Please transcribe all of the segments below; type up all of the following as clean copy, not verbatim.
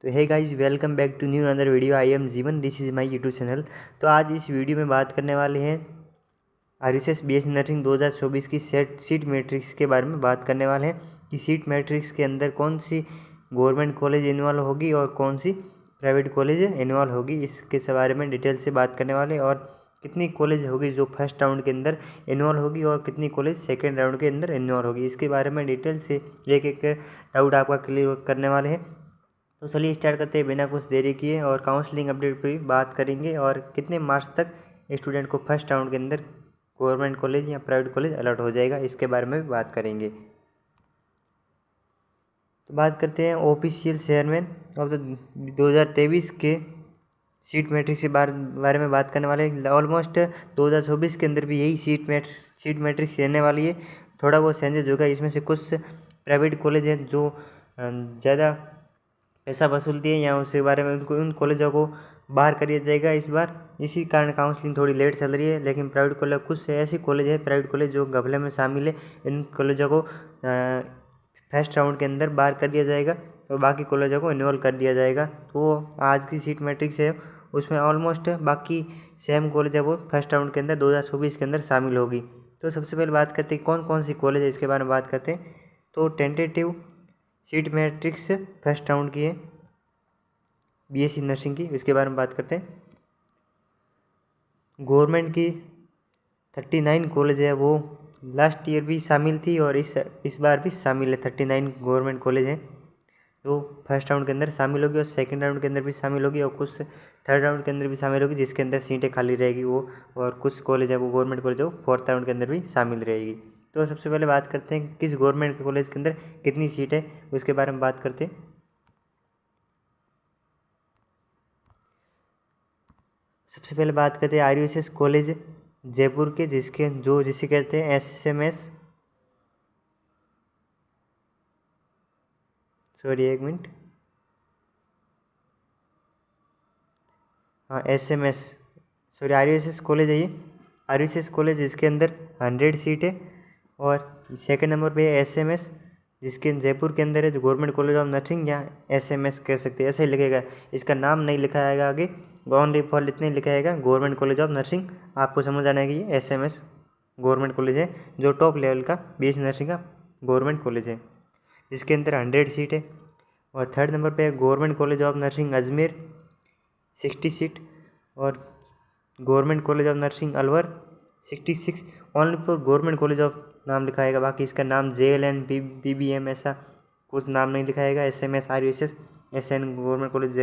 तो hey guys, welcome back to new another video. I am Jeevan, this is my YouTube channel. तो आज इस video में बात करने वाले हैं आरयूसीएस बीएससी नर्सिंग 2024 की सीट मैट्रिक्स के बारे में बात करने वाले हैं कि सीट मैट्रिक्स के अंदर कौन सी गवर्नमेंट कॉलेज इन्वॉल्व होगी और कौन सी प्राइवेट कॉलेज इन्वॉल्व होगी। इसके बारे में डिटेल से बात करने वाले और कितनी कॉलेज होगी जो फर्स्ट राउंड के अंदर इन्वॉल्व होगी और कितनी कॉलेज सेकेंड राउंड के अंदर इन्वॉल्व होगी। इसके बारे में डिटेल से एक एक डाउट आपका क्लियर करने वाले हैं। तो चलिए स्टार्ट करते हैं बिना कुछ देरी किए और काउंसलिंग अपडेट पर भी बात करेंगे और कितने मार्क्स तक स्टूडेंट को फर्स्ट राउंड के अंदर गवर्नमेंट कॉलेज या प्राइवेट कॉलेज अलॉट हो जाएगा, इसके बारे में भी बात करेंगे। तो बात करते हैं ऑफिशियल चेयरमैन ऑफ द 2023 के सीट मैट्रिक्स के बारे में बात करने वाले हैं। ऑलमोस्ट 2024 के अंदर भी यही सीट मैट्रिक्स रहने वाली है। थोड़ा बहुत चेंजेज होगा, इसमें से कुछ प्राइवेट कॉलेज हैं जो ज़्यादा पैसा वसूलती है या उसके बारे में उन कॉलेजों को बाहर कर दिया जाएगा इस बार। इसी कारण काउंसलिंग थोड़ी लेट चल रही है, लेकिन प्राइवेट कॉलेज कुछ ऐसी कॉलेज है प्राइवेट कॉलेज जो घपले में शामिल है, इन कॉलेजों को फर्स्ट राउंड के अंदर बाहर कर दिया जाएगा और बाकी कॉलेजों को इन्वॉल्व कर दिया जाएगा। तो आज की सीट मैट्रिक्स है उसमें ऑलमोस्ट बाकी सेम कॉलेज है वो फर्स्ट राउंड के अंदर 2024 के अंदर शामिल होगी। तो सबसे पहले बात करते हैं कौन कौन सी कॉलेज है, इसके बारे में बात करते हैं। तो tentative seat matrix first round की है बीएससी नर्सिंग की, इसके बारे में बात करते हैं। गवर्नमेंट की 39 कॉलेज है वो लास्ट ईयर भी शामिल थी और इस बार भी शामिल है। 39 गवर्नमेंट कॉलेज हैं जो फर्स्ट राउंड के अंदर शामिल होगी और सेकंड राउंड के अंदर भी शामिल होगी और कुछ थर्ड राउंड के अंदर भी शामिल होगी जिसके अंदर सीटें खाली रहेगी वो, और कुछ कॉलेज है वो गवर्नमेंट कॉलेज है वो फोर्थ राउंड के अंदर भी शामिल रहेगी। तो सबसे पहले बात करते हैं किस गवर्नमेंट कॉलेज के अंदर कितनी सीट है, उसके बारे में बात करते हैं। सबसे पहले बात करते हैं आरयूसीएस कॉलेज जयपुर के जिसे कहते हैं एसएमएस, सॉरी एक मिनट, हाँ एसएमएस सॉरी आरयूसीएस कॉलेज है ये। आरयूसीएस कॉलेज जिसके अंदर 100 सीट है और सेकंड नंबर पे है एसएमएस जिसके जयपुर के अंदर है, जो गवर्नमेंट कॉलेज ऑफ नर्सिंग या एसएमएस कह सकते हैं, ऐसा ही लिखेगा। इसका नाम नहीं लिखा जाएगा आगे, ओनली फॉर इतने लिखा जाएगा गवर्नमेंट कॉलेज ऑफ नर्सिंग। आपको समझ आना है कि ये एसएमएस गवर्नमेंट कॉलेज है जो टॉप लेवल का बीएससी नर्सिंग का गवर्नमेंट कॉलेज है जिसके अंदर 100 सीट है। और थर्ड नंबर पे है government college of nursing Ajmer 60 seat और government college of nursing Alwar 66। Only for government college of नाम लिखाएगा, बाकी इसका नाम JLN PBM ऐसा कुछ नाम नहीं लिखाएगा। SMS RUSS SN government college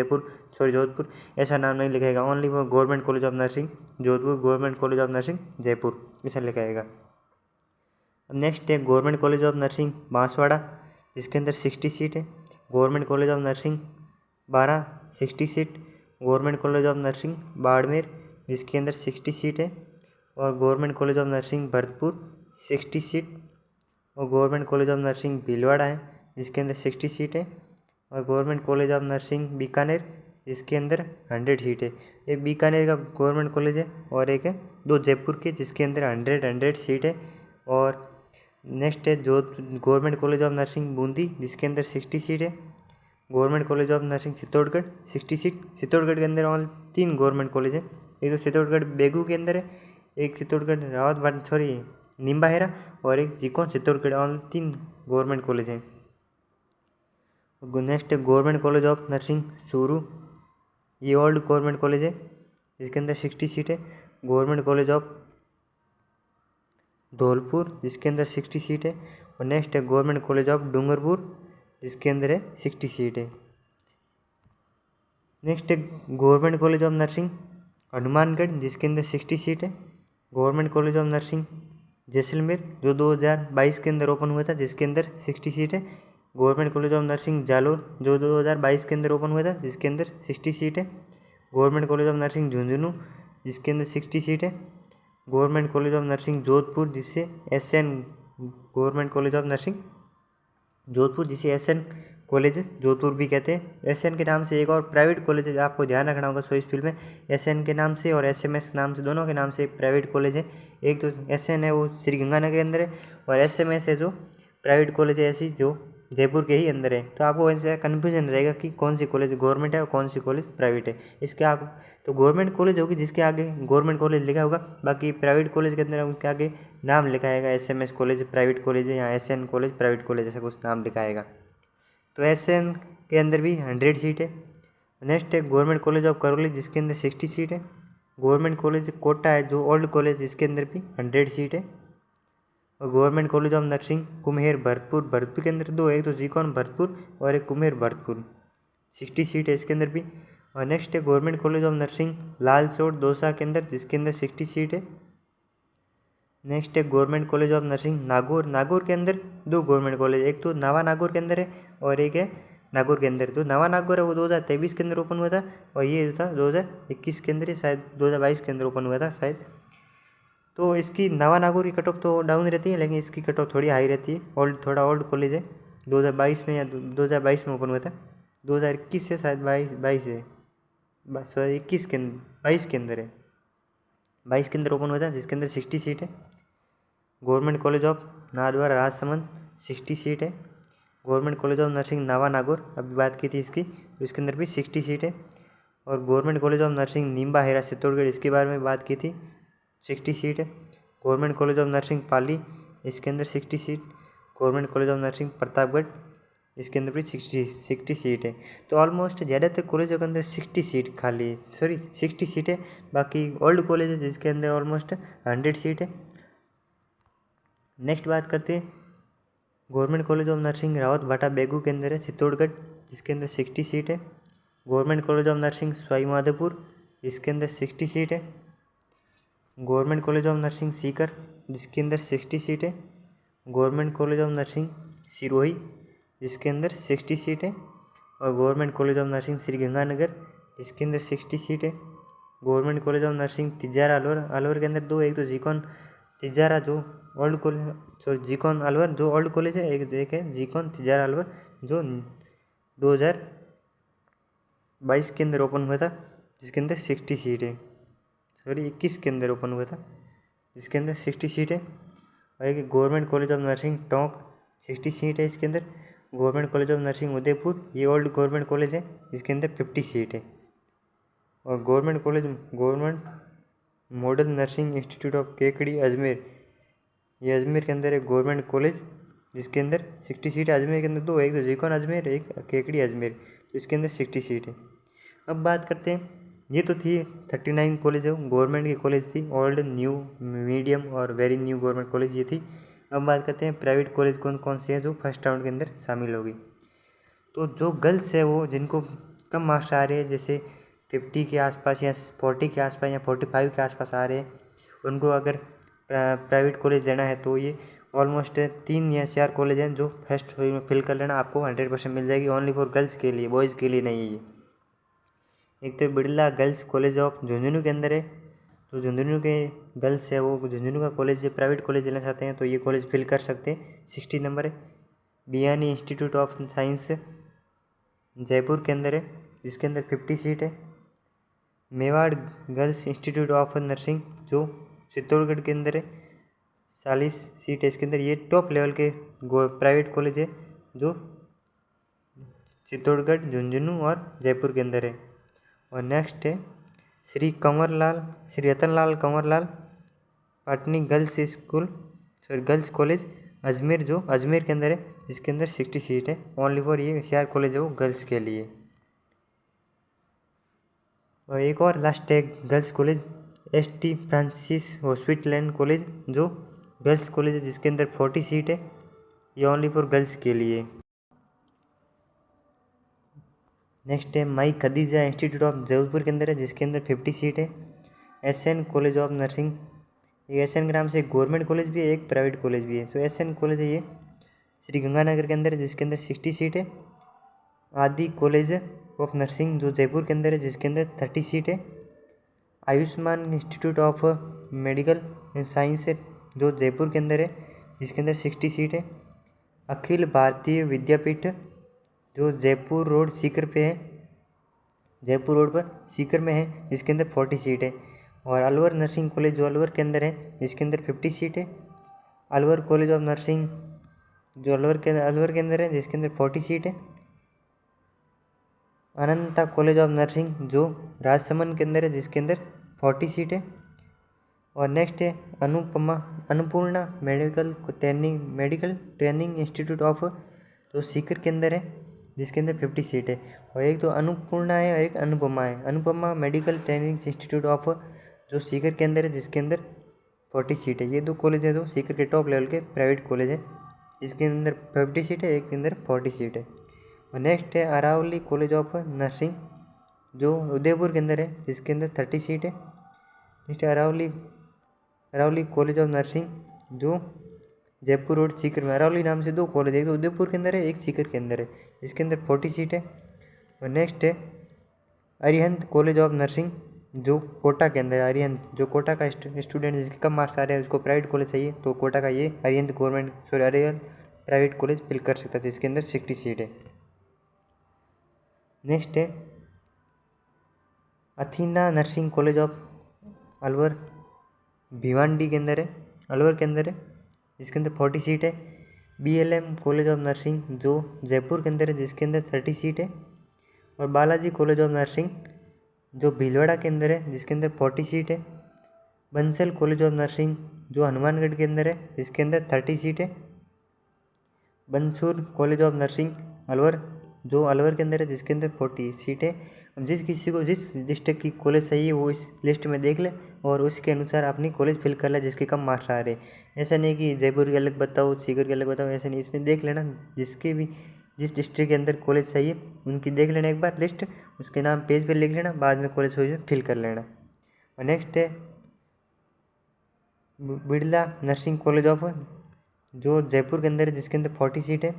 Jodhpur ऐसा नाम नहीं लिखाएगा। Only for government college of nursing Jodhpur, government college of nursing Jaipur ऐसा लिखाएगा। नेक्स्ट है government college of nursing Banswara जिसके अंदर 60 सीट है। Government college of nursing 60 seat. Government college of nursing Barmer जिसके अंदर 60 सीट है और government college of nursing Bharatpur 60 seat और government college of nursing Bhilwara है जिसके अंदर 60 सीट है और government college of nursing Bikaner जिसके अंदर 100 सीट है। एक बीकानेर का गवर्नमेंट कॉलेज है और एक है दो जयपुर के जिसके अंदर 100 सीट है। और नेक्स्ट है government college of nursing Bundi जिसके अंदर 60 सीट है। Government college of nursing Chittorgarh 60 seat. Chittorgarh के अंदर ऑल 3 गवर्नमेंट कॉलेज है, एक तो चित्तौड़गढ़ बेगू के अंदर है, एक चित्तौड़गढ़ निम्बाहेरा और एक जीकोन चित्तौड़गढ़, ऑल 3 गवर्नमेंट कॉलेज हैं। Next government college of nursing Churu, ये ओल्ड गवर्नमेंट कॉलेज है जिसके अंदर 60 सीट है। गवर्नमेंट कॉलेज ऑफ धौलपुर जिसके अंदर 60 सीट है और नेक्स्ट है गवर्नमेंट कॉलेज ऑफ डूंगरपुर जिसके अंदर है 60 सीट है। नेक्स्ट है government college of nursing Hanumangarh जिसके अंदर 60 सीट है। Government college of nursing Jaisalmer जो 2022 के अंदर ओपन हुआ था जिसके अंदर 60 सीट है। Government college of nursing Jalore जो 2022 के अंदर ओपन हुआ था जिसके अंदर 60 सीट है। Government college of nursing Jhunjhunu जिसके अंदर 60 सीट है। Government college of nursing Jodhpur जिसे SN government college of nursing Jodhpur जिसे SN कॉलेज जोधपुर भी कहते हैं। SN के नाम से एक और प्राइवेट कॉलेज है, आपको ध्यान रखना होगा चॉइस फील्ड में। SN के नाम से और SMS नाम से, दोनों के नाम से एक प्राइवेट कॉलेज है। एक तो SN है वो श्री गंगानगर के अंदर है और SMS है जो प्राइवेट कॉलेज है ऐसी जो जयपुर के ही अंदर है। तो आपको वैसे कन्फ्यूजन रहेगा कि कौन सी कॉलेज गवर्नमेंट है और कौन सी कॉलेज प्राइवेट है। इसके आप तो गवर्नमेंट कॉलेज होगी जिसके आगे गवर्नमेंट कॉलेज लिखा होगा, बाकी प्राइवेट कॉलेज के अंदर उनके आगे नाम लिखा आएगा, SMS कॉलेज प्राइवेट कॉलेज है या SN कॉलेज प्राइवेट कॉलेज, ऐसा कुछ नाम लिखा आएगा। तो SN के अंदर भी 100 सीट है। नेक्स्ट है गवर्नमेंट कॉलेज ऑफ करौली जिसके अंदर 60 सीट है। गवर्नमेंट कॉलेज कोटा है जो ओल्ड कॉलेज, जिसके अंदर भी 100 सीट है। और government college of nursing Kumher Bharatpur, Bharatpur के अंदर दो, एक तो जीकॉन भरतपुर और एक कुम्हेर भरतपुर, 60 सीट है इसके अंदर भी। और नेक्स्ट है government college of nursing Lalsot Dausa के अंदर, जिसके अंदर 60 सीट है। नेक्स्ट है government college of nursing Nagaur, Nagaur के अंदर दो गवर्नमेंट कॉलेज, एक तो नावा नागौर के अंदर है और एक है नागौर के अंदर। जो नवा नागौर है वो 2023 के अंदर ओपन हुआ था और ये जो था 2021 के अंदर, शायद 2022 के अंदर ओपन हुआ था शायद। तो इसकी नवा नागौर की कट ऑफ तो डाउन रहती है, लेकिन इसकी कट ऑफ थोड़ी हाई रहती है। थोड़ा ओल्ड कॉलेज है, 2022 में या 2022 में ओपन हुआ था, 2021 से शायद 22 है, सॉरी 21 के 22 के अंदर है, 22 के अंदर ओपन हुआ था, जिसके अंदर 60 सीट है। Government college of Nathdwara Rajsamand 60 seat है। गवर्नमेंट कॉलेज ऑफ नर्सिंग नावा नागौर अभी बात की थी इसकी, तो इसके अंदर भी 60 सीट है। और government college of nursing Nimba Hera Chittorgarh, इसके बारे में बात की थी, 60 सीट है। गवर्नमेंट कॉलेज ऑफ नर्सिंग पाली, इसके अंदर 60 seat. Government college of nursing Pratapgarh, इसके अंदर भी 60 सीट है। तो ऑलमोस्ट ज़्यादातर कॉलेजों के अंदर 60 सीट खाली है, सॉरी 60 सीट है। बाकी ओल्ड कॉलेज है जिसके अंदर ऑलमोस्ट 100 सीट है। नेक्स्ट बात करते हैं government college of nursing Rawat भाटा बेगू के अंदर है चित्तौड़गढ़, जिसके अंदर 60 सीट है। Government college of nursing Sawai Madhopur, इसके अंदर 60 सीट है। Government college of nursing Sikar, जिसके अंदर 60 सीट है। Government college of nursing Sirohi, जिसके अंदर 60 सीट है। और government college of nursing Shri Ganganagar, जिसके अंदर 60 सीट है। Government college of nursing Tijara Alwar, Alwar के अंदर दो, एक तो जीकॉन तिजारा जो ओल्ड कॉलेज, सॉरी जीकॉन अलवर जो ओल्ड कॉलेज है, एक है जीकॉन तिजारा अलवर जो 2022 के अंदर ओपन हुआ था, जिसके अंदर 60 सीट है, सॉरी 21 के अंदर ओपन हुआ था, जिसके अंदर 60 सीट है। और एक government college of nursing Tonk, 60 seat है इसके अंदर। Government college of nursing Udaipur, ये ओल्ड गवर्नमेंट कॉलेज है, जिसके अंदर 50 सीट है। और government model nursing institute of Kekri Ajmer, ये अजमेर के अंदर एक गवर्नमेंट कॉलेज, जिसके अंदर 60 सीट है। अजमेर के अंदर दो, एक तो जीकॉन अजमेर, एक केकड़ी अजमेर, तो इसके अंदर 60 सीट है। अब बात करते हैं, ये तो थी 39 कॉलेज है गवर्नमेंट की कॉलेज थी, ओल्ड न्यू मीडियम और वेरी न्यू गवर्नमेंट कॉलेज ये थी। अब बात करते हैं प्राइवेट कॉलेज कौन कौन से हैं जो फर्स्ट राउंड के अंदर शामिल होगी। तो जो गर्ल्स है वो जिनको कम मार्क्स आ रहे हैं, जैसे 50 के आसपास या 40 के आसपास या 45 के आसपास आ रहे हैं, उनको अगर प्राइवेट कॉलेज लेना है तो ये ऑलमोस्ट 3 या 4 कॉलेज हैं जो फर्स्ट में फिल कर लेना, आपको 100% मिल जाएगी। ओनली फॉर गर्ल्स के लिए, बॉयज़ के लिए नहीं है ये। एक तो Birla girls college of Jhunjhunu के अंदर है, तो झुंझुनू के गर्ल्स है वो झुंझुनू का कॉलेज प्राइवेट कॉलेज लेना चाहते हैं तो ये कॉलेज फिल कर सकते हैं, 60 नंबर है। Biyani institute of science Jaipur के अंदर है, जिसके अंदर 50 सीट है। Mewar girls institute of nursing जो चित्तौड़गढ़ के अंदर है, 40 सीट है इसके अंदर। ये टॉप लेवल के प्राइवेट कॉलेज है जो चित्तौड़गढ़, झुंझुनू और जयपुर के अंदर है। और नेक्स्ट है Shri Ratanlal Kanwarlal Patni girls school, sorry girls college Ajmer जो अजमेर के अंदर है, जिसके अंदर 60 सीट है। ओनली फॉर ये होशियार कॉलेज है वो गर्ल्स के लिए। और एक और लास्ट है girls college ST Francis hospital college जो गर्ल्स कॉलेज है, जिसके अंदर 40 सीट है, ये ओनली फॉर गर्ल्स के लिए। नेक्स्ट है माई खदीजा इंस्टीट्यूट ऑफ जबलपुर के अंदर है, जिसके अंदर 50 सीट है। SN कॉलेज ऑफ नर्सिंग, ये SN के नाम से एक गवर्नमेंट कॉलेज भी है, एक प्राइवेट कॉलेज भी है, तो SN कॉलेज है ये श्री गंगानगर के अंदर है, जिसके अंदर 60 सीट है। आदि कॉलेज ऑफ नर्सिंग जो जयपुर के अंदर है, जिसके अंदर 30 सीट है। Ayushman institute of medical science जो जयपुर के अंदर है, जिसके अंदर 60 सीट है। अखिल भारतीय विद्यापीठ जो जयपुर रोड सीकर पे है, जयपुर रोड पर सीकर में है, जिसके अंदर 40 सीट है। और अलवर नर्सिंग कॉलेज जो अलवर के अंदर है, जिसके अंदर 50 सीट है। अलवर कॉलेज ऑफ नर्सिंग जो अलवर के अंदर है जिसके अंदर 40 सीट है। अनंता कॉलेज ऑफ नर्सिंग जो राजसमंद के अंदर है जिसके अंदर 40 सीट है। और नेक्स्ट है Annapurna medical training institute of जो सीकर के अंदर है जिसके अंदर 50 सीट है। और एक तो अन्नपूर्णा है और एक अनुपमा है। Anupama medical training institute of जो सीकर के अंदर है जिसके अंदर 40 सीट है। ये दो कॉलेज है जो सीकर के टॉप लेवल के प्राइवेट कॉलेज है। इसके अंदर 50 सीट है, एक के अंदर 40 सीट है। और नेक्स्ट है अरावली कॉलेज ऑफ नर्सिंग जो उदयपुर के अंदर है जिसके अंदर 30 सीट है। Next Aravali college of nursing जो जयपुर रोड सीकर में। अरावली नाम से दो कॉलेज है, एक तो उदयपुर के अंदर है, एक सीकर के अंदर है, इसके अंदर 40 सीट है। और नेक्स्ट है अरिहंत कॉलेज ऑफ नर्सिंग जो कोटा के अंदर है। अरिहंत जो कोटा का स्टूडेंट जिसके कम मार्क्स आ रहे हैं उसको प्राइवेट कॉलेज चाहिए तो कोटा का ये Arihant Arihant private college fill कर सकता है जिसके अंदर 60 सीट है। नेक्स्ट है Athena nursing college of Alwar Bhiwandi के अंदर है, अलवर के अंदर है, जिसके अंदर 40 सीट है। BLM कॉलेज ऑफ नर्सिंग जो जयपुर के अंदर है जिसके अंदर 30 सीट है। और बालाजी कॉलेज ऑफ नर्सिंग जो भीलवाड़ा के अंदर है जिसके अंदर 40 सीट है। बंसल कॉलेज ऑफ नर्सिंग जो हनुमानगढ़ के अंदर है जिसके अंदर 30 सीट है। बंसूर कॉलेज ऑफ नर्सिंग अलवर जो अलवर के अंदर है जिसके अंदर 40 सीट है। अब जिस किसी को जिस डिस्ट्रिक्ट की कॉलेज चाहिए वो इस लिस्ट में देख ले और उसके अनुसार अपनी कॉलेज फिल कर ले जिसके कम मार्क्स आ रहे। ऐसा नहीं कि जयपुर के अलग बताओ सीकर के अलग बताओ, ऐसा नहीं। इसमें देख लेना जिसके भी जिस डिस्ट्रिक्ट के अंदर कॉलेज चाहिए उनकी देख लेना एक बार लिस्ट, उसके नाम पेज पे लिख लेना, बाद में कॉलेज फिल कर लेना। और नेक्स्ट है बिड़ला नर्सिंग कॉलेज ऑफ जो जयपुर के अंदर है जिसके अंदर 40 सीट है।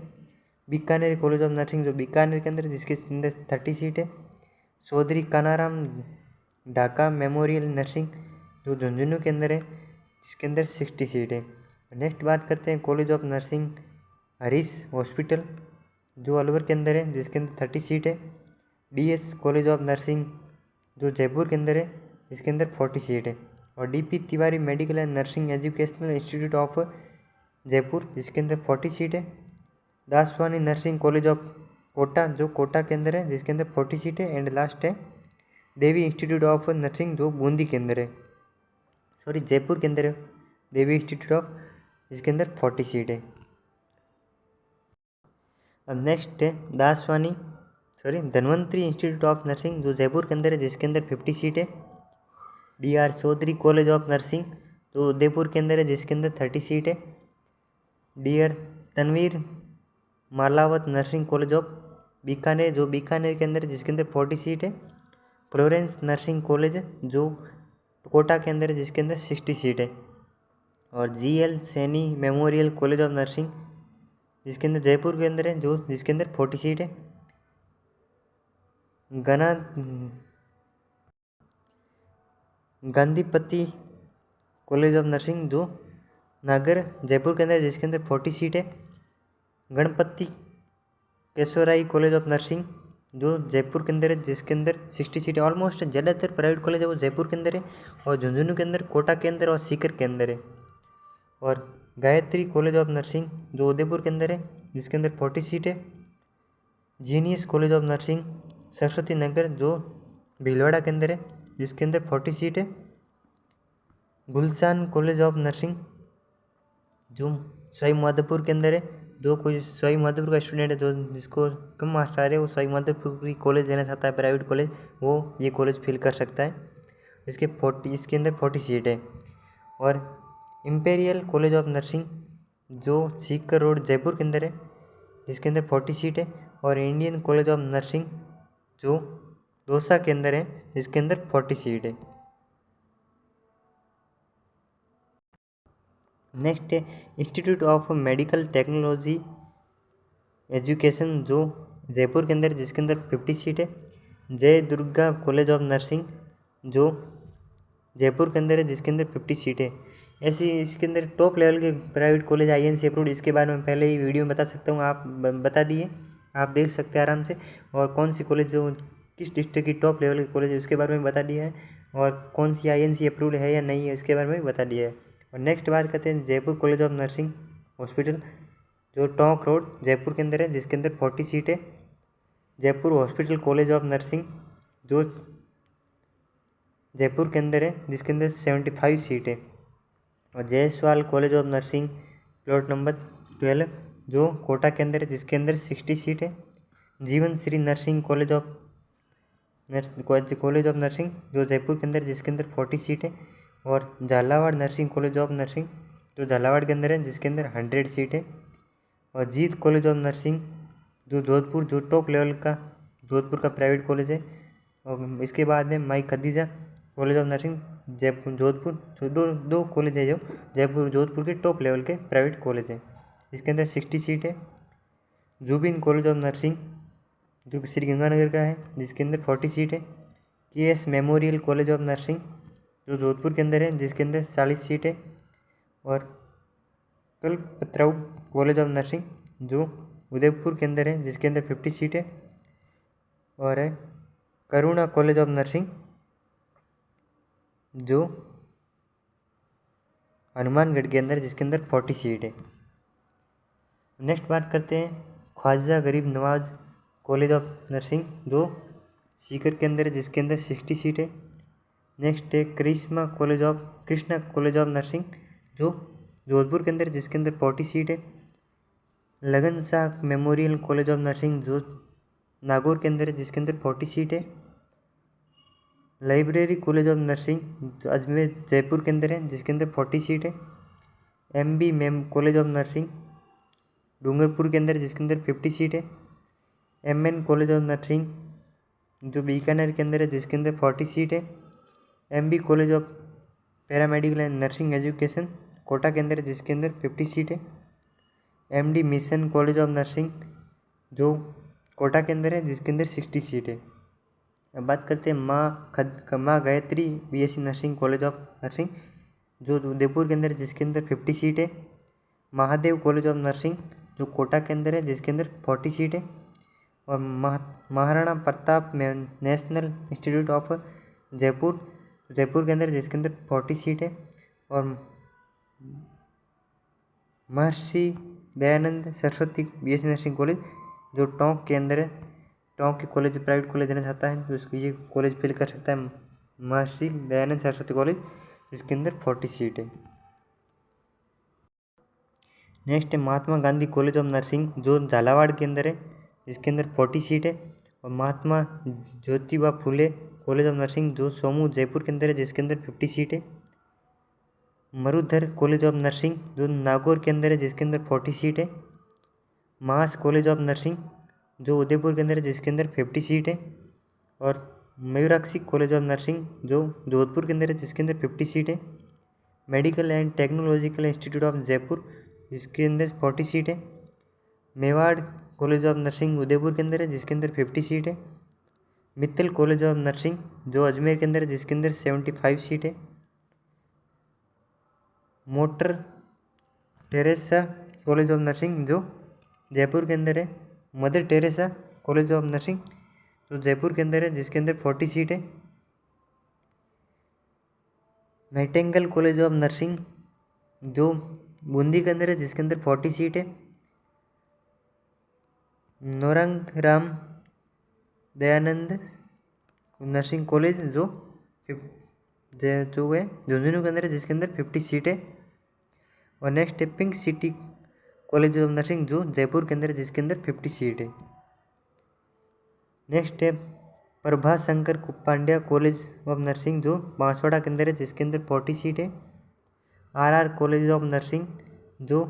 बीकानेर कॉलेज ऑफ नर्सिंग जो बीकानेर के अंदर है जिसके अंदर 30 सीट है। चौधरी कानाराम ढाका मेमोरियल नर्सिंग जो झुंझुनू के अंदर है जिसके अंदर 60 सीट है। नेक्स्ट बात करते हैं college of nursing Harish hospital जो अलवर के अंदर है जिसके अंदर 30 सीट है। DS कॉलेज ऑफ नर्सिंग जो जयपुर के अंदर है जिसके अंदर 40 सीट है। और DP Tiwari medical and nursing educational institute of Jaipur जिसके अंदर 40 सीट है। Daswani nursing college of Kota जो कोटा के अंदर है जिसके अंदर 40 सीट है। एंड लास्ट है देवी इंस्टीट्यूट ऑफ नर्सिंग जो बूंदी के अंदर है, सॉरी जयपुर के अंदर है, देवी इंस्टीट्यूट ऑफ जिसके अंदर 40 सीट है। अब नेक्स्ट है धन्वंतरी इंस्टीट्यूट ऑफ नर्सिंग जो जयपुर के अंदर है जिसके अंदर 50 सीट है। DR Chaudhary college of nursing जो उदयपुर के अंदर है जिसके अंदर 30 सीट है। DR Tanveer Malawat nursing college of Bikaner जो बीकानेर के अंदर है जिसके अंदर 40 सीट है। फ्लोरेंस नर्सिंग कॉलेज जो कोटा के अंदर है जिसके अंदर 60 सीट है। और GL Saini memorial college of nursing जिसके अंदर जयपुर के अंदर है जो जिसके अंदर 40 सीट है। गांधीपति कॉलेज ऑफ नर्सिंग जो नागर जयपुर के अंदर जिसके अंदर 40 सीट है। गणपति केशवराई कॉलेज ऑफ नर्सिंग जो जयपुर के अंदर है जिसके अंदर 60 सीट है। ऑलमोस्ट ज़्यादातर प्राइवेट कॉलेज है वो जयपुर के अंदर है और झुंझुनू के अंदर, कोटा के अंदर और सीकर के अंदर है। और गायत्री कॉलेज ऑफ नर्सिंग जो उदयपुर के अंदर है जिसके अंदर 40 सीट है। Genius college of nursing Saraswati Nagar जो भीलवाड़ा के अंदर है जिसके अंदर 40 सीट है। गुलशान कॉलेज ऑफ नर्सिंग जो सवाई माधोपुर के अंदर है, जो कोई सवाई माधोपुर का स्टूडेंट है जो जिसको कम मार्क्स आ रहे हैं वो सवाई माधोपुर की कॉलेज लेना चाहता है प्राइवेट कॉलेज, वो ये कॉलेज फिल कर सकता है। इसके अंदर 40 सीट है। और इम्पेरियल कॉलेज ऑफ नर्सिंग जो सीकर रोड जयपुर के अंदर है जिसके अंदर 40 सीट है। और इंडियन कॉलेज ऑफ नर्सिंग जो दौसा के अंदर है जिसके अंदर 40 सीट है। नेक्स्ट है institute of medical technology education जो जयपुर के अंदर जिसके अंदर 50 सीट है। जय दुर्गा कॉलेज ऑफ नर्सिंग जो जयपुर के अंदर है जिसके अंदर 50 सीट है। ऐसे इसके अंदर टॉप लेवल के प्राइवेट कॉलेज INC अप्रूव्ड, इसके बारे में पहले ही वीडियो में बता सकता हूँ, आप बता दिए, आप देख सकते हैं आराम से। और कौन सी कॉलेज जो किस डिस्ट्रिक्ट की टॉप लेवल के कॉलेज है उसके बारे में बता दिया है। और कौन सी INC अप्रूव्ड है या नहीं है उसके बारे में भी बता दिया है। और नेक्स्ट बात करते हैं Jaipur college of nursing hospital जो टोंक रोड जयपुर के अंदर है जिसके अंदर 40 सीट है। Jaipur hospital college of nursing जो जयपुर के अंदर है जिसके अंदर 75 सीट है। और Jaiswal college of nursing plot number 12 जो कोटा के अंदर है जिसके अंदर 60 सीट है। जीवन Shri nursing college of nursing जो जयपुर के अंदर जिसके अंदर 40 सीट है। और Jhalawar nursing college of nursing जो झालावाड़ के अंदर है जिसके अंदर 100 सीट है। और जीत कॉलेज ऑफ नर्सिंग जो जोधपुर जो टॉप लेवल का जोधपुर का प्राइवेट कॉलेज है। और इसके बाद है Mai Khadija college of nursing Jaipur Jodhpur दो कॉलेज है जो जयपुर जोधपुर के टॉप लेवल के प्राइवेट कॉलेज है। इसके अंदर 60 सीट है। जुबिन कॉलेज ऑफ नर्सिंग जो श्री गंगानगर का है जिसके अंदर 40 सीट है। KS memorial college of nursing जो जोधपुर के अंदर है जिसके अंदर 40 सीट है। और कल्पतरू कॉलेज ऑफ नर्सिंग जो उदयपुर के अंदर है जिसके अंदर 50 सीट है। और है करुणा कॉलेज ऑफ नर्सिंग जो हनुमानगढ़ के अंदर जिसके अंदर 40 सीट है। नेक्स्ट बात करते हैं ख्वाजा गरीब नवाज कॉलेज ऑफ नर्सिंग जो सीकर के अंदर है जिसके अंदर 60 सीट है। नेक्स्ट है कृष्णा कॉलेज ऑफ नर्सिंग जो जोधपुर के अंदर जिसके अंदर 40 सीट है। लगन Shah memorial college of nursing जो नागौर के अंदर है जिसके अंदर 40 सीट है। लाइब्रेरी कॉलेज ऑफ नर्सिंग जो अजमेर जयपुर के अंदर है जिसके अंदर 40 सीट है। MB college of nursing Dungarpur के अंदर जिसके अंदर 50 सीट है। MN कॉलेज ऑफ नर्सिंग जो बीकानेर के अंदर है जिसके अंदर 40 सीट है। MB college of paramedical and nursing education Kota के अंदर है जिसके अंदर 50 सीट है। MD mission college of nursing जो कोटा के अंदर है जिसके अंदर 60 सीट है। अब बात करते हैं माँ Gayatri BSc nursing college of nursing जो उदयपुर के अंदर जिसके अंदर 50 सीट है। महादेव कॉलेज ऑफ नर्सिंग जो कोटा के अंदर है जिसके अंदर 40 सीट है। और Maharana Pratap national institute of Jaipur के अंदर जिसके अंदर 40 सीट है। और Maharshi Dayanand Saraswati BSc nursing college जो टोंक के अंदर है टोंक के कॉलेज प्राइवेट कॉलेज देना चाहता है तो उसको ये कॉलेज फिल कर सकता है महर्षि दयानंद सरस्वती कॉलेज जिसके अंदर 40 सीट है। नेक्स्ट है Mahatma Gandhi college of nursing जो झालावाड़ के अंदर है जिसके अंदर 40 सीट है। और Mahatma Jyotiba Phule college of nursing जो सोमू जयपुर के अंदर है जिसके अंदर 50 सीट है। मरुधर कॉलेज ऑफ नर्सिंग जो नागौर के अंदर है जिसके अंदर 40 सीट है। मास कॉलेज ऑफ नर्सिंग जो उदयपुर के अंदर है जिसके अंदर 50 सीट है। और मयूराक्षी कॉलेज ऑफ नर्सिंग जो जोधपुर के अंदर है जिसके अंदर 50 सीट है। Medical and technological institute of Jaipur जिसके अंदर 40 सीट है। Mewar college of nursing Udaipur के अंदर है जिसके अंदर 50 सीट है। मित्तल कॉलेज ऑफ नर्सिंग जो अजमेर के अंदर है जिसके अंदर 75 सीट है। Motor Teresa college of nursing जो जयपुर के अंदर है। Mother Teresa college of nursing जो जयपुर के अंदर है जिसके अंदर 40 सीट है। नाइटिंगेल कॉलेज ऑफ नर्सिंग जो बूंदी के अंदर है जिसके अंदर 40 सीट है। नौरंग राम दयानंद नर्सिंग कॉलेज जो है झुंझुनू के अंदर है जिसके अंदर 50 सीट है। और नेक्स्ट है pink city college of nursing जो जयपुर के अंदर है जिसके अंदर 50 सीट है। नेक्स्ट है Prabha Shankar Pandya college of nursing जो बांसवाड़ा के अंदर है जिसके अंदर 40 सीट है। RR कॉलेज ऑफ नर्सिंग जो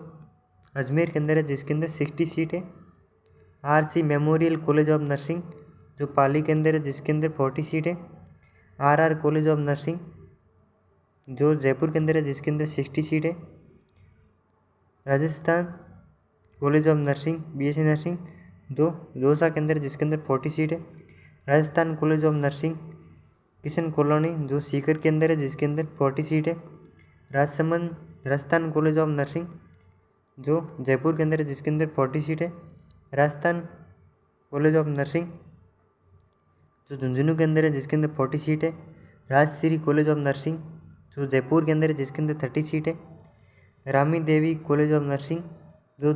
अजमेर के अंदर है जिसके अंदर 60 सीट है। RC memorial college of nursing जो पाली के अंदर है जिसके अंदर 40 सीट है। RR कॉलेज ऑफ नर्सिंग जो जयपुर के अंदर है जिसके अंदर 60 सीट है। Rajasthan college of nursing BSc nursing जो दौसा के अंदर है जिसके अंदर 40 सीट है। Rajasthan college of nursing Kishan colony जो सीकर के अंदर है जिसके अंदर 40 सीट है। राजस्थान कॉलेज ऑफ नर्सिंग जो जयपुर के अंदर है जिसके अंदर 40 सीट है। राजस्थान कॉलेज ऑफ नर्सिंग जो झुंझुनू के अंदर है जिसके अंदर 40 सीट है। राजश्री कॉलेज ऑफ नर्सिंग जो जयपुर के अंदर है जिसके अंदर 30 सीट है। रामी देवी कॉलेज ऑफ नर्सिंग जो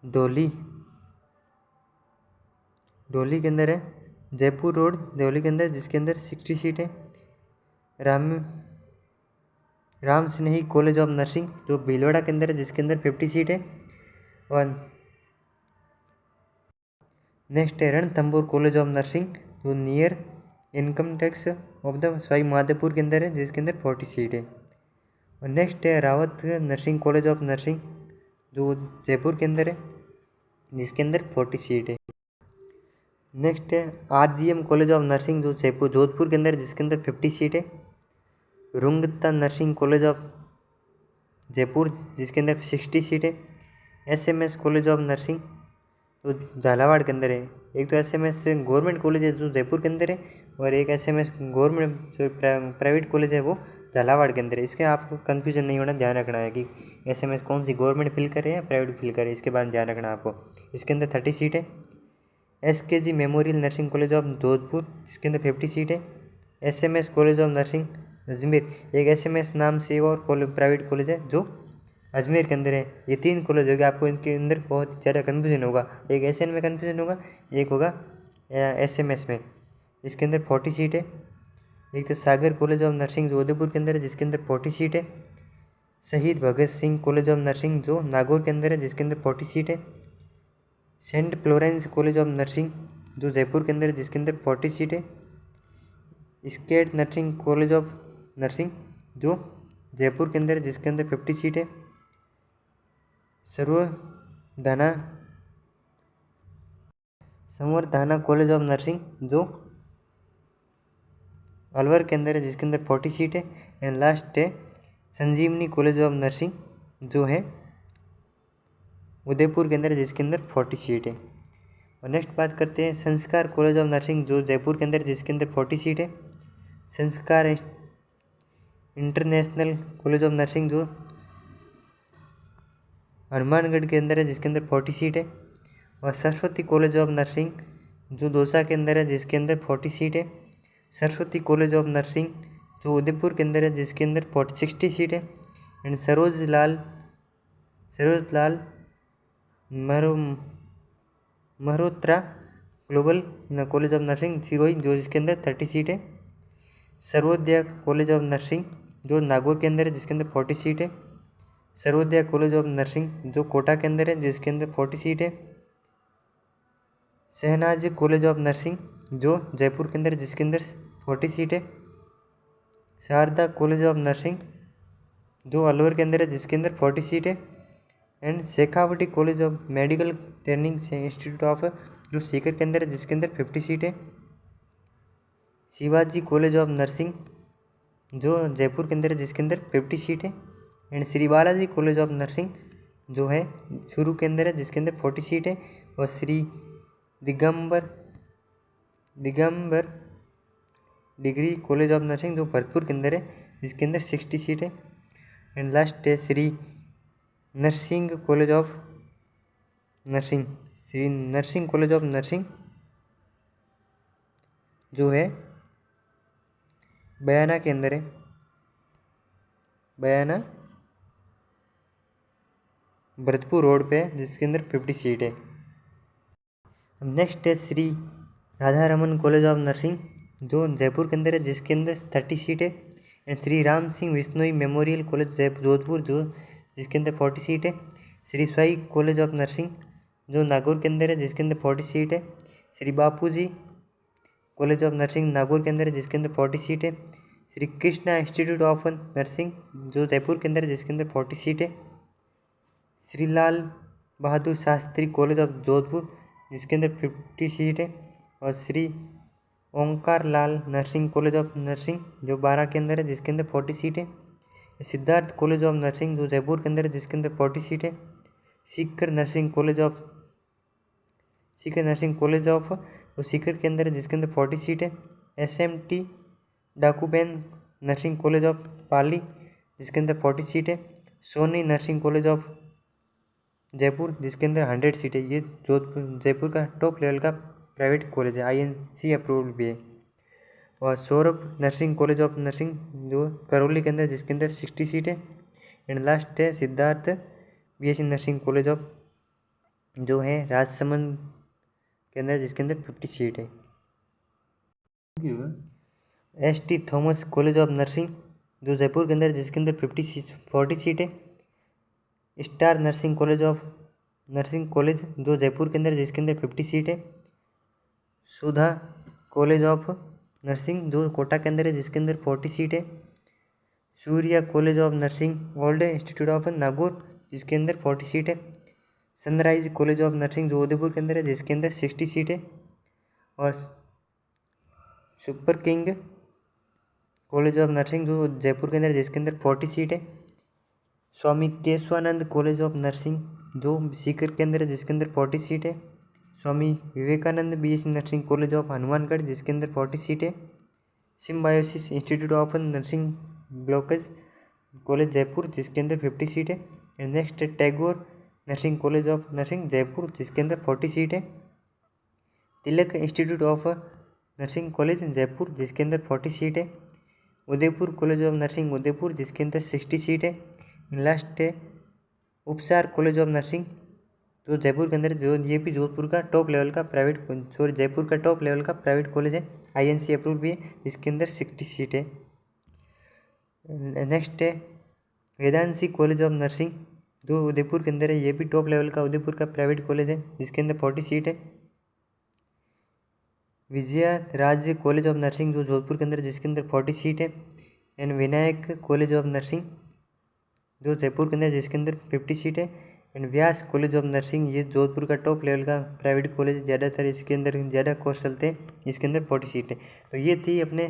डोली डोली के अंदर है जयपुर रोड डोली के अंदर, जिसके अंदर 60 सीट है। राम स्नेही कॉलेज ऑफ नर्सिंग जो भीलवाड़ा के अंदर है, जिसके अंदर 50 सीट है। और नेक्स्ट है रणथंबोर कॉलेज ऑफ नर्सिंग जो near income tax of the Sawai Madhopur के अंदर है, जिसके अंदर 40 सीट है। और नेक्स्ट है Rawat nursing college of nursing जो जयपुर के अंदर है, जिसके अंदर 40 सीट है। नेक्स्ट है RGM कॉलेज ऑफ नर्सिंग जो जोधपुर के अंदर है, जिसके अंदर 50 सीट है। रुंगता नर्सिंग कॉलेज ऑफ जयपुर, जिसके अंदर 60 सीट है। SMS कॉलेज ऑफ नर्सिंग तो झालावाड़ के अंदर है। एक तो SMS गवर्नमेंट कॉलेज है जो जयपुर के अंदर है, और एक SMS गवर्नमेंट जो प्राइवेट कॉलेज है वो झालावाड़ के अंदर है। इसके आपको कन्फ्यूजन नहीं होना, ध्यान रखना है कि SMS कौन सी गवर्नमेंट फिल करे या प्राइवेट फिल करे, इसके बारे में ध्यान रखना आपको। इसके अंदर 30 सीट है। SKG memorial nursing college of Jodhpur, जिसके अंदर 50 सीट है। SMS college of nursing Ajmer, एक SMS नाम से और प्राइवेट कॉलेज है जो अजमेर के अंदर है। ये 3 कॉलेज हो गए, आपको इनके अंदर बहुत ज़्यादा कन्फ्यूजन होगा। एक SN में कन्फ्यूजन होगा, एक होगा SMS में, जिसके अंदर 40 सीट है। एक तो सागर कॉलेज ऑफ नर्सिंग जो उदयपुर के अंदर है, जिसके अंदर 40 सीट है। शहीद Bhagat Singh college of nursing जो नागौर के अंदर है, जिसके अंदर 40 सीट है। Saint Florence college of nursing जो जयपुर के अंदर है, जिसके अंदर 40 सीट है। स्केट नर्सिंग कॉलेज ऑफ नर्सिंग जो जयपुर के अंदर है, जिसके अंदर 50 सीट है। संवर्धना कॉलेज ऑफ नर्सिंग जो अलवर के अंदर है, जिसके अंदर 40 सीट है। एंड लास्ट है संजीवनी कॉलेज ऑफ नर्सिंग जो है उदयपुर के अंदर है, जिसके अंदर 40 सीट है। और नेक्स्ट बात करते हैं संस्कार कॉलेज ऑफ नर्सिंग जो जयपुर के अंदर, जिसके अंदर 40 सीट है। संस्कार इंटरनेशनल कॉलेज ऑफ नर्सिंग जो हनुमानगढ़ के अंदर है, जिसके अंदर 40 सीट है। और सरस्वती कॉलेज ऑफ नर्सिंग जो दौसा के अंदर है, जिसके अंदर 40 सीट है। सरस्वती कॉलेज ऑफ नर्सिंग जो उदयपुर के अंदर है, जिसके अंदर 60 सीट है। And Saroj Lal Malhotra global college of nursing Sirohi जो जिसके अंदर 30 सीट है। सर्वोदय कॉलेज ऑफ नर्सिंग जो नागौर के अंदर है, जिसके अंदर 40 सीट है। सर्वोदय कॉलेज ऑफ नर्सिंग जो कोटा के अंदर है, जिसके अंदर 40 सीट है। शहनाज कॉलेज ऑफ नर्सिंग जो जयपुर के अंदर है, जिसके अंदर 40 सीट है। शारदा कॉलेज ऑफ नर्सिंग जो अलवर के अंदर है, जिसके अंदर 40 सीट है। And Shekhawati college of medical training institute of जो सीकर के अंदर है, जिसके अंदर 50 सीट है। शिवाजी कॉलेज ऑफ नर्सिंग जो जयपुर के अंदर है, जिसके अंदर 50 सीट है। And Shri Balaji college of nursing जो है शुरू के अंदर है, जिसके अंदर 40 सीट है। और Shri Digambar degree college of nursing जो भरतपुर के अंदर है, जिसके अंदर 60 सीट है। एंड लास्ट है Shri nursing college of nursing जो है बयाना के अंदर है, बयाना भरतपुर रोड पे है, जिसके अंदर 50 सीट है। नेक्स्ट है Shri Radha Raman college of nursing जो जयपुर के अंदर है, जिसके अंदर 30 सीट है। And Shri Ram Singh Bishnoi memorial college Jodhpur जो जिसके अंदर 40 सीट है। श्री स्वाई कॉलेज ऑफ नर्सिंग जो नागौर के अंदर है, जिसके अंदर 40 सीट है। श्री बापूजी कॉलेज ऑफ नर्सिंग नागौर के अंदर है, जिसके अंदर 40 सीट है। Shri Krishna institute of nursing जो जयपुर के अंदर है, जिसके अंदर 40 सीट है। श्री लाल बहादुर शास्त्री कॉलेज ऑफ जोधपुर जिसके अंदर 50 सीट है। और श्री ओंकार लाल नर्सिंग कॉलेज ऑफ नर्सिंग जो 12 के अंदर है, जिसके अंदर 40 सीट है। सिद्धार्थ कॉलेज ऑफ नर्सिंग जो जयपुर के अंदर है, जिसके अंदर 40 सीट है। सीकर नर्सिंग कॉलेज ऑफ वो सीकर के अंदर है, जिसके अंदर 40 सीट है। SMT Dakuben nursing college of Pali जिसके अंदर 40 सीट है। Soni nursing college of Jaipur जिसके अंदर 100 सीट है। ये जोधपुर जयपुर का टॉप लेवल का प्राइवेट कॉलेज है, INC अप्रूवल भी है। और Saurabh nursing college of nursing जो करौली के अंदर, जिसके अंदर 60 सीट है। एंड लास्ट है Siddharth BSc nursing college of जो है राजसमंद के अंदर, जिसके अंदर 50 सीट है। ST Thomas college of nursing जो जयपुर के अंदर, जिसके अंदर 40 सीट है। स्टार नर्सिंग कॉलेज जो जयपुर के अंदर, जिसके अंदर 50 सीट है। सुधा कॉलेज ऑफ नर्सिंग जो कोटा के अंदर है, जिसके अंदर 40 सीट है। Surya college of nursing old institute of Nagaur, जिसके अंदर 40 सीट है। सनराइज कॉलेज ऑफ नर्सिंग जो उदयपुर के अंदर है, जिसके अंदर 60 सीट है। और super king college of nursing जो जयपुर के अंदर, जिसके अंदर 40 सीट है। स्वामी केशवानंद कॉलेज ऑफ नर्सिंग जो सीकर के अंदर है, जिसके अंदर 40 सीट है। Swami Vivekananda BSc nursing college of Hanumangarh, जिसके अंदर 40 सीट है। Symbiosis institute of nursing blockage college Jaipur, जिसके अंदर 50 सीट है। And next Tagore nursing college of nursing Jaipur, जिसके अंदर 40 सीट है। Tilak institute of nursing college Jaipur, जिसके अंदर 40 सीट है। Udaipur college of nursing Udaipur, जिसके अंदर 60 सीट है। लास्ट है उपचार कॉलेज ऑफ नर्सिंग जो जयपुर के अंदर, जो ये भी जोधपुर का टॉप लेवल का जयपुर का टॉप लेवल का प्राइवेट कॉलेज है, INC अप्रूव भी है, जिसके अंदर 60 सीट है। नेक्स्ट है वेदांशी कॉलेज ऑफ नर्सिंग जो उदयपुर के अंदर है, ये भी टॉप लेवल का उदयपुर का प्राइवेट कॉलेज है, जिसके अंदर 40 सीट है। विजया राज्य कॉलेज ऑफ नर्सिंग जो जोधपुर के अंदर, जिसके अंदर 40 सीट है। And Vinayak college of nursing जो जयपुर के अंदर, जिसके अंदर 50 सीट है। And Vyas college of nursing ये जोधपुर का टॉप लेवल का प्राइवेट कॉलेज, ज़्यादातर इसके अंदर ज़्यादा कोर्स चलते हैं, इसके अंदर 40 सीट है। तो ये थी अपने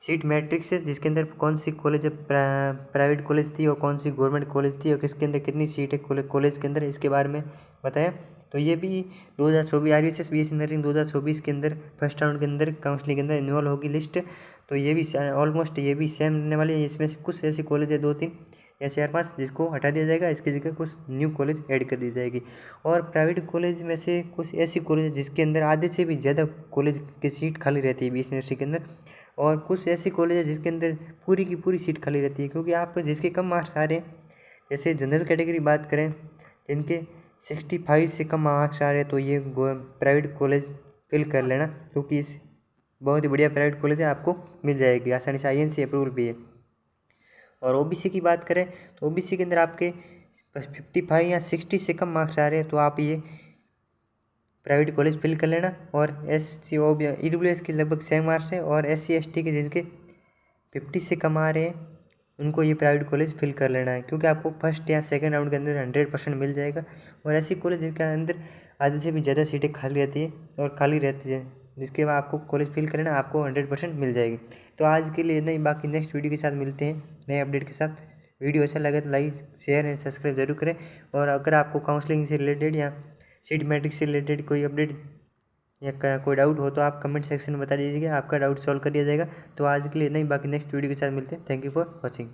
सीट मैट्रिक्स है, जिसके अंदर कौन सी कॉलेज प्राइवेट कॉलेज थी और कौन सी गवर्नमेंट कॉलेज थी और किसके अंदर कितनी सीट है कॉलेज के अंदर, इसके बारे में बताया। तो ये भी 2024 RVSS BSc नर्सिंग 2024 के अंदर फर्स्ट राउंड के अंदर काउंसलिंग के अंदर इन्वॉल्व होगी लिस्ट। तो ये भी ऑलमोस्ट ये भी सेम रहने वाली है। इसमें से कुछ ऐसे कॉलेज है 2-3 या 4-5 जिसको हटा दिया जाएगा, इसकी जगह कुछ न्यू कॉलेज ऐड कर दी जाएगी। और प्राइवेट कॉलेज में से कुछ ऐसी कॉलेज है जिसके अंदर आधे से भी ज़्यादा कॉलेज की सीट खाली रहती है BSc नर्सिंग के अंदर। और कुछ ऐसी कॉलेज है जिसके अंदर पूरी की पूरी सीट खाली रहती है, क्योंकि आप जिसके कम मार्क्स आ रहे हैं, जैसे जनरल कैटेगरी बात करें जिनके 65 से कम मार्क्स आ रहे हैं, तो ये प्राइवेट कॉलेज फिल कर लेना, क्योंकि इस बहुत ही बढ़िया प्राइवेट कॉलेज है, आपको मिल जाएगी आसानी से, INC अप्रूवल भी है। और OBC की बात करें तो OBC के अंदर आपके 55 या 60 से कम मार्क्स आ रहे हैं, तो आप ये प्राइवेट कॉलेज फिल कर लेना। और EWS के लगभग सेम मार्क्स है, और SC ST के जिनके 50 से कम आ रहे हैं उनको ये प्राइवेट कॉलेज फिल कर लेना है, क्योंकि आपको फर्स्ट या सेकंड राउंड के अंदर 100% मिल जाएगा। और ऐसी कॉलेज जिनके अंदर आधे से भी ज़्यादा सीटें खाली रहती है और खाली रहती है, जिसके बाद आपको कॉलेज फिल करना, आपको 100% मिल जाएगी। तो आज के लिए नहीं, बाकी नेक्स्ट वीडियो के साथ मिलते हैं नए अपडेट के साथ। वीडियो अच्छा लगे तो लाइक शेयर एंड सब्सक्राइब जरूर करें। और अगर आपको काउंसलिंग से रिलेटेड या सीट मैट्रिक्स से रिलेटेड कोई अपडेट या कोई डाउट हो तो आप कमेंट सेक्शन में बता दीजिएगा, आपका डाउट सॉल्व कर दिया जाएगा। तो आज के लिए नहीं, बाकी नेक्स्ट वीडियो के साथ मिलते हैं। Thank you for watching.